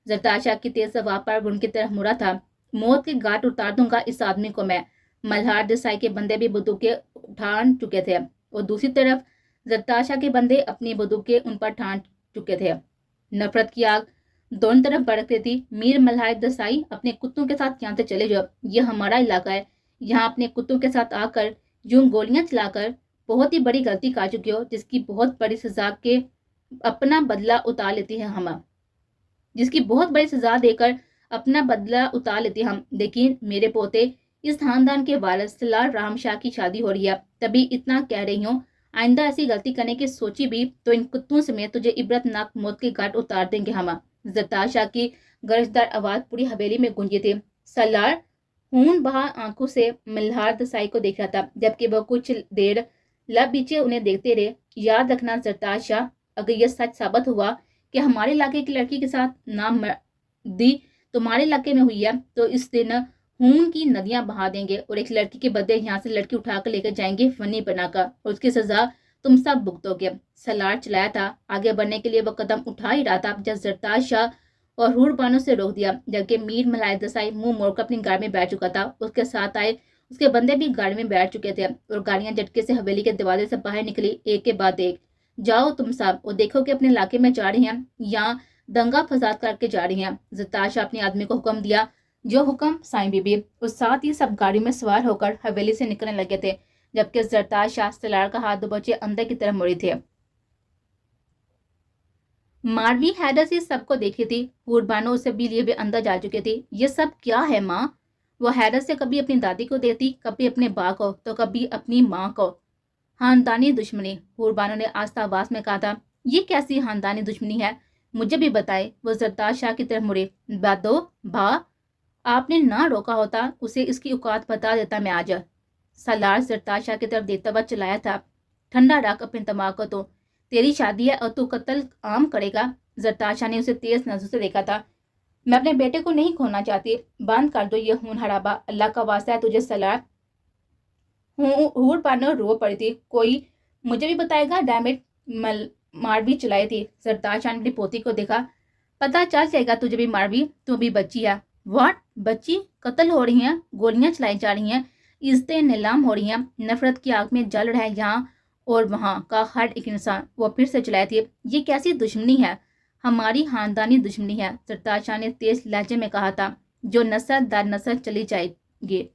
सरताज शाह की तेज आवाज पर उनकी तरफ मुड़ा था। मौत के घाट उतार दूंगा इस आदमी को मैं। मल्हार देसाई के बंदे भी बंदूकें ठान चुके थे और दूसरी तरफ सरताज शाह के बंदे अपनी बंदूकें उन पर ठान चुके थे। नफरत की आग दोनों तरफ भड़कती थी। मीर मल्हार देसाई, अपने कुत्तों के साथ यहाँ से चले जाओ, ये हमारा इलाका है। यहाँ अपने कुत्तों के साथ आकर यूं गोलियां चलाकर बहुत ही बड़ी गलती कर चुके हो, जिसकी बहुत बड़ी सजा के अपना बदला उतार लेती है हम, जिसकी बहुत बड़ी सजा देकर अपना बदला उतार लेते हम। लेकिन मेरे पोते, इस खानदान के वारिस सलार राम शाह की शादी हो रही है, तभी इतना कह रही हूँ। आइंदा ऐसी गलती करने की सोची भी तो इन कुत्तों समेत तुझे इबरतनाक मौत के घाट उतार देंगे हम। सरताज शाह की गरजदार आवाज पूरी हवेली में गूंजी थी। सलार खून बहा आंखों से मल्हार देसाई को देख रहा था, जबकि वह कुछ देर लब बीचे उन्हें देखते रहे। याद रखना सरताज शाह, अगर यह सच साबित हुआ कि हमारे इलाके की लड़की के साथ नामर्दी तुम्हारे इलाके में हुई है, तो इस दिन खून की नदियां बहा देंगे और एक लड़की के बदले यहाँ से लड़की उठाकर लेकर जाएंगे फनी बनाकर, और उसकी सजा तुम सब भुगतोगे। सलार चलाया था। आगे बढ़ने के लिए वह कदम उठा ही रहा था जब सरताज शाह और हूर बानो से रोक दिया, जबकि मीर मल्हार देसाई मुंह मोड़कर अपनी गाड़ी में बैठ चुका था। उसके साथ आए उसके बंदे भी गाड़ी में बैठ चुके थे और गाड़ियां झटके से हवेली के दरवाजे से बाहर निकली, एक के बाद एक। जाओ तुम सब और देखो कि अपने इलाके में जा रही हैं या दंगा फसाद करके जा रही हैं। सरताज शाह अपने आदमी को हुक्म दिया, जो हुक्म साईं बीबी। और साथ ही सब गाड़ी में सवार होकर हवेली से निकलने लगे थे, जबकि सरताज शाह सलार का हाथ दबोचे अंदर की तरफ मुड़ी थे। मारवी हैदर से सबको देखी थी। हूरबानो उसे भी लिए भी अंदर जा चुके थे। ये सब क्या है माँ? वो हैदर से कभी अपनी दादी को देखती, कभी अपने बा को, तो कभी अपनी माँ को। खानदानी दुश्मनी, हूरबानो ने आस्था आवाज में कहा था। ये कैसी खानदानी दुश्मनी है, मुझे भी बताए। वो सरताज शाह की तरफ मुड़े। दादो भा, आपने ना रोका होता उसे इसकी औकात बता देता मैं आज। सलार सरताज शाह की तरफ देखता हुआ चलाया था। ठंडा रख अपने दिमाग को, तो तेरी शादी है और तू कत्ल आम करेगा। सरताज शाह ने उसे तेज नजर से देखा था। मैं अपने बेटे को नहीं खोना चाहती, बंद कर दो ये खून हराबा, अल्लाह का वास्ता है तुझे। सलार हूर पानो रो पड़ी थी। कोई मुझे भी बताएगा डैमेट मारवी चलाई थी। सरताज शाह ने अपनी पोती को देखा। पता चल जाएगा तुझे भी मारवी, तू अभी बच्ची है। व्हाट? बच्ची? कत्ल हो रही हैं, गोलियां चलाई जा रही हैं, इज्जतें नीलाम हो रही हैं, नफरत की आग में जल रहा है यहाँ और वहाँ का हर एक इंसान। वो फिर से चलाई थी। ये कैसी दुश्मनी है? हमारी खानदानी दुश्मनी है, सरताज शाह ने तेज लहजे में कहा था, जो नस्ल दर नस्ल चली जाएगी।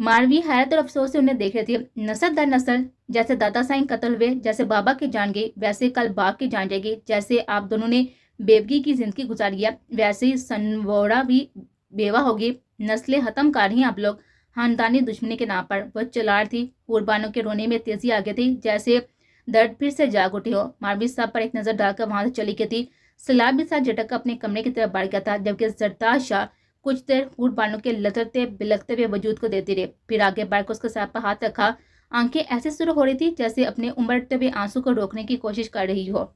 मारवी हैरत और अफसोस से उन्हें देख रहे थे। नस्ल दर नस्ल? जैसे दादा साईं कत्ल हुए, जैसे बाबा की जान गई, वैसे कल बाप की जान जाएगी। जैसे आप दोनों ने बेवगी की जिंदगी गुजारी है, वैसे ही सनवोड़ा भी बेवा होगी। नस्लें खत्म कर रही हैं आप लोग खानदानी दुश्मनी के नाम पर। वह चलार थी। कुर्बानों के रोने में तेजी आ गई थी, जैसे दर्द फिर से जाग उठी हो। मारवी साहब पर एक नजर डालकर वहां से चली गई थी। सलाब भी साथ झटक अपने कमरे की तरफ बढ़ गया था, जबकि सरताज शाह कुछ देर कुर्बानों के लतरते बिलकते हुए वजूद को देते रहे। फिर आगे बढ़कर उसके सर पर हाथ रखा। आंखें ऐसे शुरू हो रही थी जैसे अपने उमड़ते हुए आंसू को रोकने की कोशिश कर रही हो।